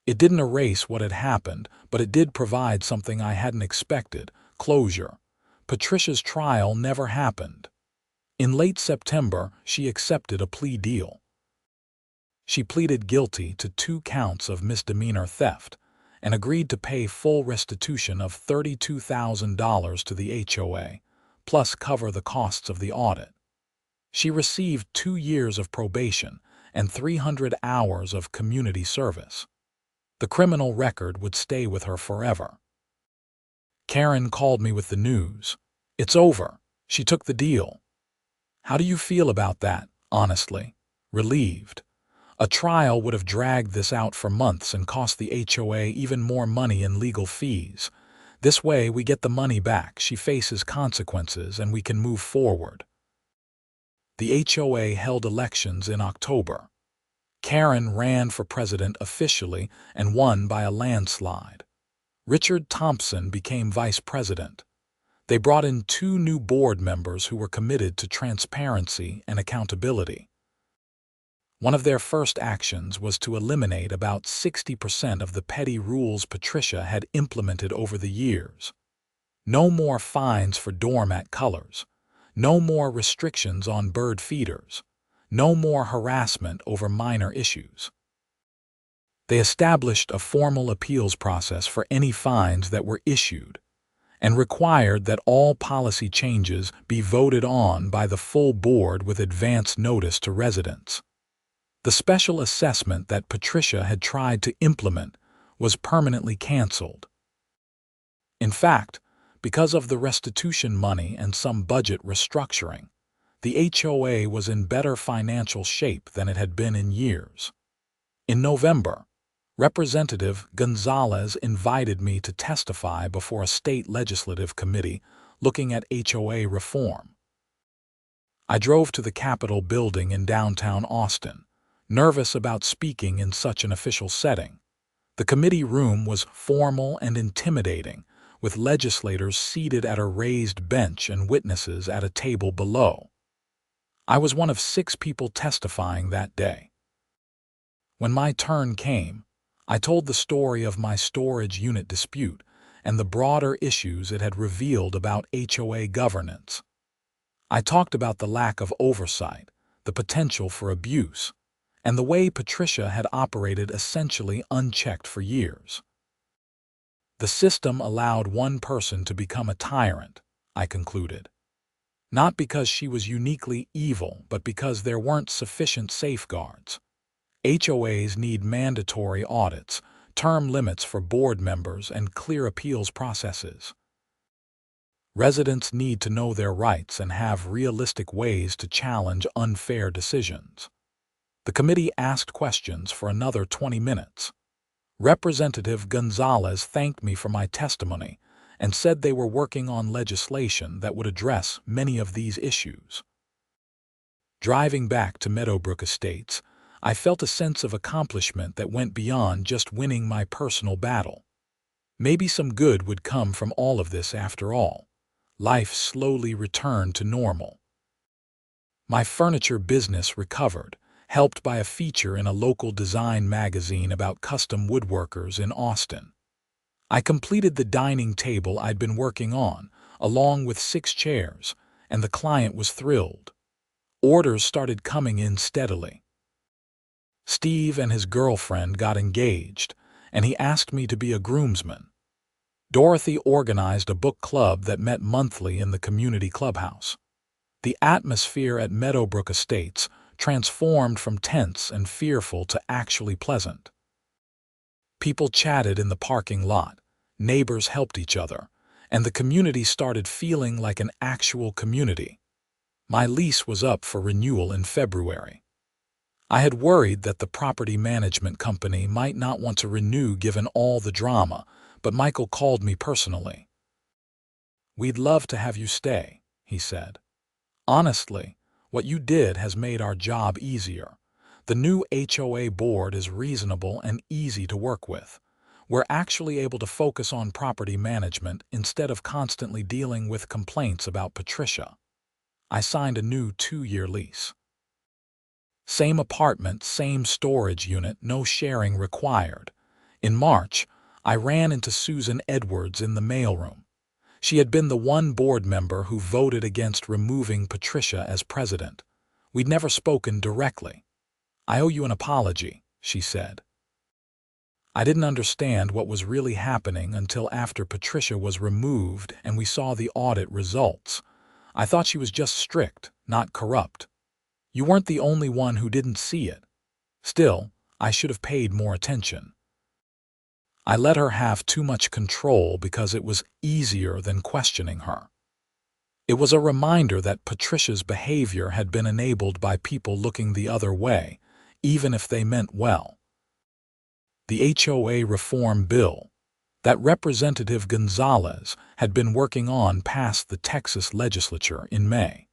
Speaker 1: It didn't erase what had happened, but it did provide something I hadn't expected: closure. Patricia's trial never happened. In late September, she accepted a plea deal. She pleaded guilty to 2 counts of misdemeanor theft and agreed to pay full restitution of $32,000 to the HOA, plus cover the costs of the audit. She received 2 years of probation and 300 hours of community service. The criminal record would stay with her forever. Karen called me with the news. "It's over. She took the deal." "How do you feel about that?" "Honestly, relieved. A trial would have dragged this out for months and cost the HOA even more money in legal fees. This way we get the money back, she faces consequences, and we can move forward." The HOA held elections in October. Karen ran for president officially and won by a landslide. Richard Thompson became vice president. They brought in 2 new board members who were committed to transparency and accountability. One of their first actions was to eliminate about 60% of the petty rules Patricia had implemented over the years. No more fines for doormat colors. No more restrictions on bird feeders. No more harassment over minor issues. They established a formal appeals process for any fines that were issued and required that all policy changes be voted on by the full board with advance notice to residents. The special assessment that Patricia had tried to implement was permanently canceled. In fact, because of the restitution money and some budget restructuring, the HOA was in better financial shape than it had been in years. In November, Representative Gonzalez invited me to testify before a state legislative committee looking at HOA reform. I drove to the Capitol building in downtown Austin, nervous about speaking in such an official setting. The committee room was formal and intimidating, with legislators seated at a raised bench and witnesses at a table below. I was one of 6 people testifying that day. When my turn came, I told the story of my storage unit dispute and the broader issues it had revealed about HOA governance. I talked about the lack of oversight, the potential for abuse, and the way Patricia had operated essentially unchecked for years. The system allowed one person to become a tyrant, I concluded. Not because she was uniquely evil, but because there weren't sufficient safeguards. HOAs need mandatory audits, term limits for board members, and clear appeals processes. Residents need to know their rights and have realistic ways to challenge unfair decisions. The committee asked questions for another 20 minutes. Representative Gonzalez thanked me for my testimony and said they were working on legislation that would address many of these issues. Driving back to Meadowbrook Estates, I felt a sense of accomplishment that went beyond just winning my personal battle. Maybe some good would come from all of this after all. Life slowly returned to normal. My furniture business recovered, helped by a feature in a local design magazine about custom woodworkers in Austin. I completed the dining table I'd been working on, along with 6 chairs, and the client was thrilled. Orders started coming in steadily. Steve and his girlfriend got engaged, and he asked me to be a groomsman. Dorothy organized a book club that met monthly in the community clubhouse. The atmosphere at Meadowbrook Estates transformed from tense and fearful to actually pleasant. People chatted in the parking lot, neighbors helped each other, and the community started feeling like an actual community. My lease was up for renewal in February. I had worried that the property management company might not want to renew given all the drama, but Michael called me personally. "We'd love to have you stay," he said. "Honestly, what you did has made our job easier. The new HOA board is reasonable and easy to work with. We're actually able to focus on property management instead of constantly dealing with complaints about Patricia." I signed a new 2-year lease. Same apartment, same storage unit, no sharing required. In March, I ran into Susan Edwards in the mailroom. She had been the one board member who voted against removing Patricia as president. We'd never spoken directly. "I owe you an apology," she said. I didn't understand what was really happening until after Patricia was removed and we saw the audit results. I thought she was just strict, not corrupt. "You weren't the only one who didn't see it. Still, I should have paid more attention." I let her have too much control because it was easier than questioning her. It was a reminder that Patricia's behavior had been enabled by people looking the other way, even if they meant well. The HOA reform bill that Representative Gonzalez had been working on passed the Texas legislature in May.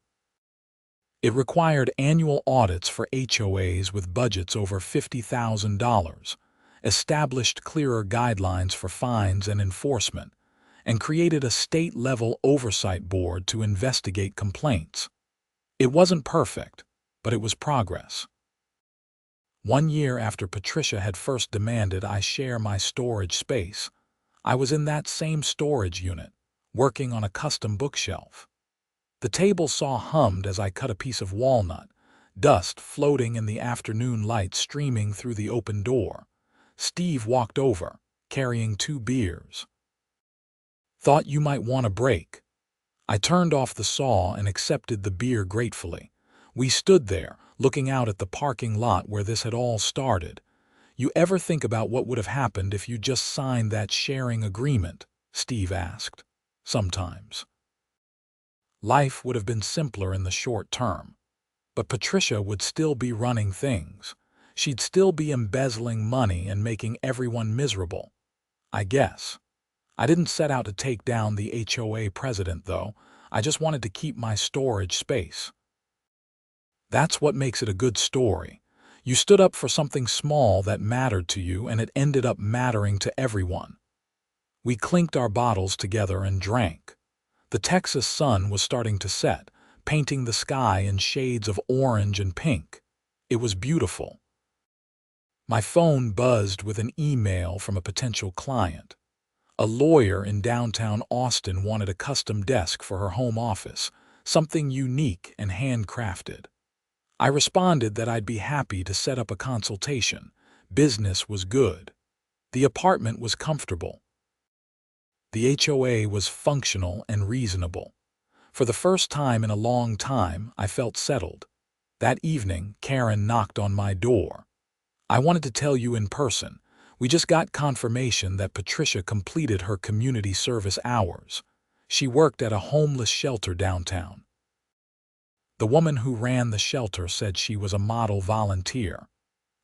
Speaker 1: It required annual audits for HOAs with budgets over $50,000, established clearer guidelines for fines and enforcement, and created a state-level oversight board to investigate complaints. It wasn't perfect, but it was progress. 1 year after Patricia had first demanded I share my storage space, I was in that same storage unit, working on a custom bookshelf. The table saw hummed as I cut a piece of walnut, dust floating in the afternoon light streaming through the open door. Steve walked over, carrying 2 beers. "Thought you might want a break." I turned off the saw and accepted the beer gratefully. We stood there, looking out at the parking lot where this had all started. "You ever think about what would have happened if you just signed that sharing agreement?" Steve asked. "Sometimes. Life would have been simpler in the short term. But Patricia would still be running things. She'd still be embezzling money and making everyone miserable. I guess. I didn't set out to take down the HOA president, though. I just wanted to keep my storage space." That's what makes it a good story. You stood up for something small that mattered to you, and it ended up mattering to everyone. We clinked our bottles together and drank. The Texas sun was starting to set, painting the sky in shades of orange and pink. It was beautiful. My phone buzzed with an email from a potential client. A lawyer in downtown Austin wanted a custom desk for her home office, something unique and handcrafted. I responded that I'd be happy to set up a consultation. Business was good. The apartment was comfortable. The HOA was functional and reasonable. For the first time in a long time, I felt settled. That evening, Karen knocked on my door. "I wanted to tell you in person. We just got confirmation that Patricia completed her community service hours. She worked at a homeless shelter downtown. The woman who ran the shelter said she was a model volunteer.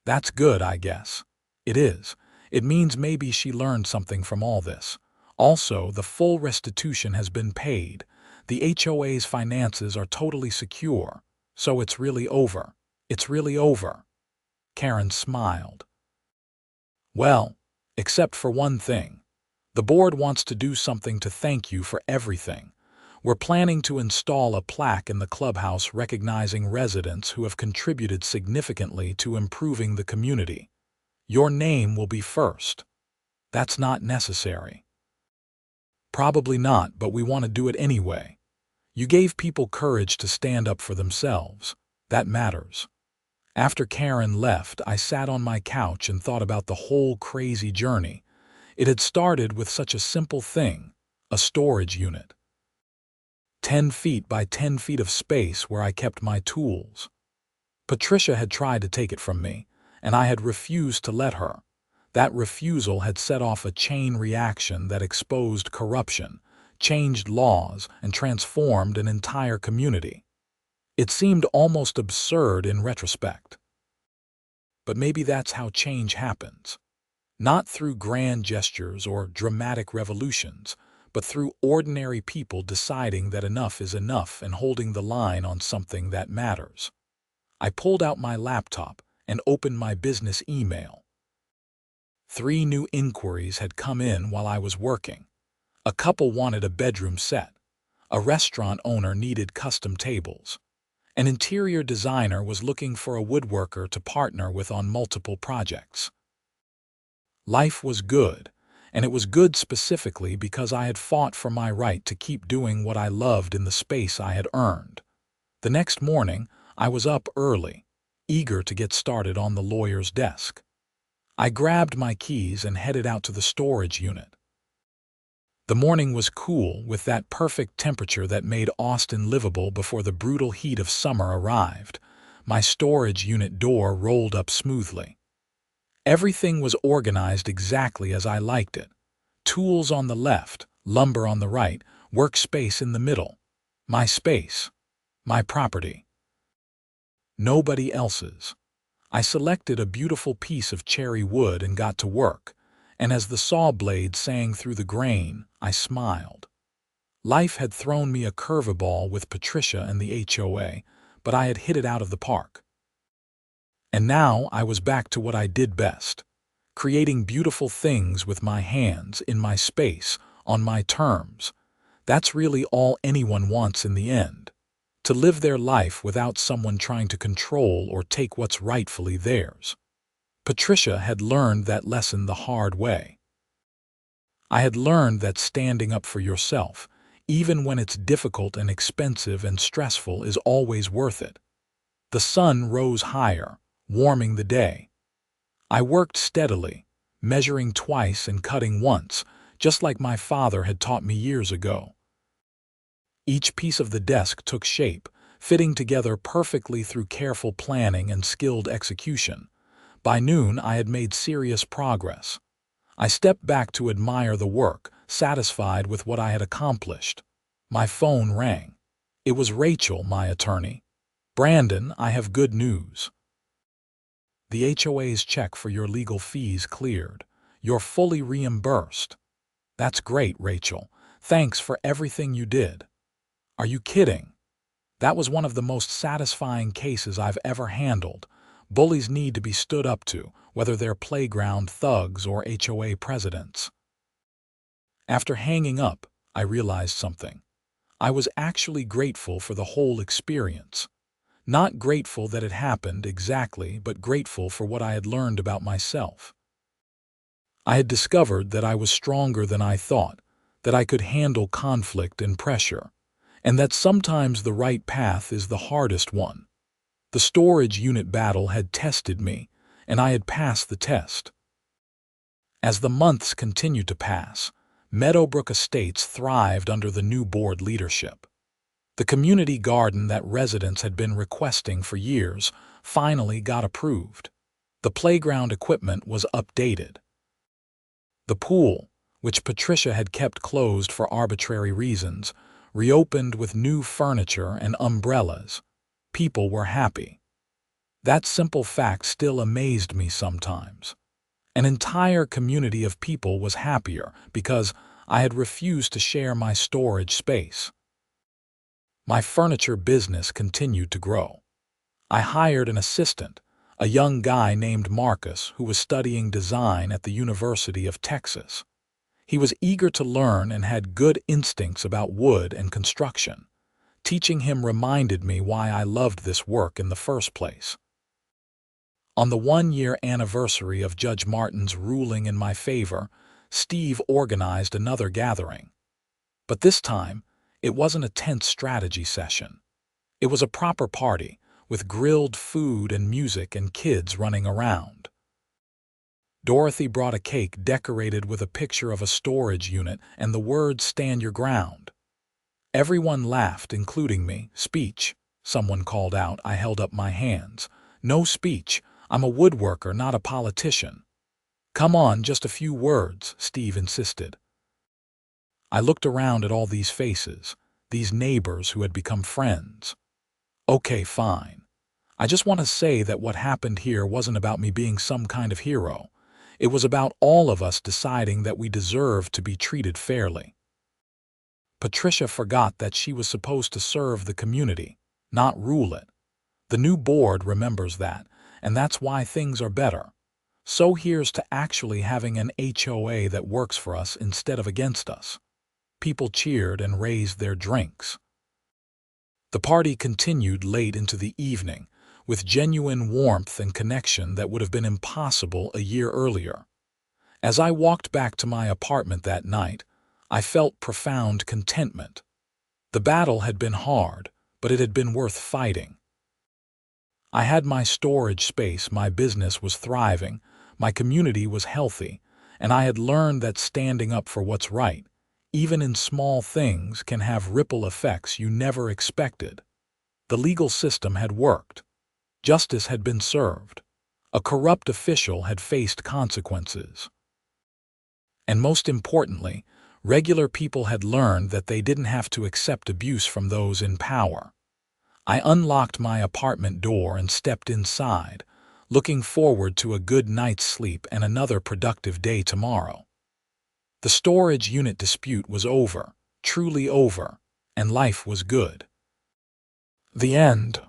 Speaker 1: That's good, I guess. It is. It means maybe she learned something from all this. Also, the full restitution has been paid. The HOA's finances are totally secure. So it's really over. It's really over. Karen smiled. Well, except for one thing. The board wants to do something to thank you for everything. We're planning to install a plaque in the clubhouse recognizing residents who have contributed significantly to improving the community. Your name will be first. That's not necessary. Probably not, but we want to do it anyway. You gave people courage to stand up for themselves. That matters. After Karen left, I sat on my couch and thought about the whole crazy journey. It had started with such a simple thing, a storage unit. 10 feet by 10 feet of space where I kept my tools. Patricia had tried to take it from me, and I had refused to let her. That refusal had set off a chain reaction that exposed corruption, changed laws, and transformed an entire community. It seemed almost absurd in retrospect. But maybe that's how change happens. Not through grand gestures or dramatic revolutions, but through ordinary people deciding that enough is enough and holding the line on something that matters. I pulled out my laptop and opened my business email. 3 new inquiries had come in while I was working. A couple wanted a bedroom set. A restaurant owner needed custom tables. An interior designer was looking for a woodworker to partner with on multiple projects. Life was good, and it was good specifically because I had fought for my right to keep doing what I loved in the space I had earned. The next morning, I was up early, eager to get started on the lawyer's desk. I grabbed my keys and headed out to the storage unit. The morning was cool, with that perfect temperature that made Austin livable before the brutal heat of summer arrived. My storage unit door rolled up smoothly. Everything was organized exactly as I liked it. Tools on the left, lumber on the right, workspace in the middle. My space. My property. Nobody else's. I selected a beautiful piece of cherry wood and got to work, and as the saw blade sang through the grain, I smiled. Life had thrown me a curveball with Patricia and the HOA, but I had hit it out of the park. And now I was back to what I did best, creating beautiful things with my hands, in my space, on my terms. That's really all anyone wants in the end, to live their life without someone trying to control or take what's rightfully theirs. Patricia had learned that lesson the hard way. I had learned that standing up for yourself, even when it's difficult and expensive and stressful, is always worth it. The sun rose higher, warming the day. I worked steadily, measuring twice and cutting once, just like my father had taught me years ago. Each piece of the desk took shape, fitting together perfectly through careful planning and skilled execution. By noon, I had made serious progress. I stepped back to admire the work, satisfied with what I had accomplished. My phone rang. It was Rachel, my attorney. "Brandon, I have good news. The HOA's check for your legal fees cleared. You're fully reimbursed." "That's great, Rachel. Thanks for everything you did." "Are you kidding? That was one of the most satisfying cases I've ever handled. Bullies need to be stood up to, whether they're playground thugs or HOA presidents." After hanging up, I realized something. I was actually grateful for the whole experience. Not grateful that it happened exactly, but grateful for what I had learned about myself. I had discovered that I was stronger than I thought, that I could handle conflict and pressure, and that sometimes the right path is the hardest one. The storage unit battle had tested me, and I had passed the test. As the months continued to pass, Meadowbrook Estates thrived under the new board leadership. The community garden that residents had been requesting for years finally got approved. The playground equipment was updated. The pool, which Patricia had kept closed for arbitrary reasons, reopened with new furniture and umbrellas. People were happy. That simple fact still amazed me sometimes. An entire community of people was happier because I had refused to share my storage space. My furniture business continued to grow. I hired an assistant, a young guy named Marcus who was studying design at the University of Texas. He was eager to learn and had good instincts about wood and construction. Teaching him reminded me why I loved this work in the first place. On the one-year anniversary of Judge Martin's ruling in my favor, Steve organized another gathering. But this time, it wasn't a tense strategy session. It was a proper party, with grilled food and music and kids running around. Dorothy brought a cake decorated with a picture of a storage unit and the words "Stand your ground." Everyone laughed, including me. "Speech," someone called out. I held up my hands. "No speech. I'm a woodworker, not a politician." "Come on, just a few words," Steve insisted. I looked around at all these faces, these neighbors who had become friends. "Okay, fine. I just want to say that what happened here wasn't about me being some kind of hero. It was about all of us deciding that we deserved to be treated fairly." Patricia forgot that she was supposed to serve the community, not rule it. The new board remembers that, and that's why things are better. So here's to actually having an HOA that works for us instead of against us. People cheered and raised their drinks. The party continued late into the evening, with genuine warmth and connection that would have been impossible a year earlier. As I walked back to my apartment that night, I felt profound contentment. The battle had been hard, but it had been worth fighting. I had my storage space, my business was thriving, my community was healthy, and I had learned that standing up for what's right, even in small things, can have ripple effects you never expected. The legal system had worked. Justice had been served. A corrupt official had faced consequences. And most importantly, regular people had learned that they didn't have to accept abuse from those in power. I unlocked my apartment door and stepped inside, looking forward to a good night's sleep and another productive day tomorrow. The storage unit dispute was over, truly over, and life was good. The end.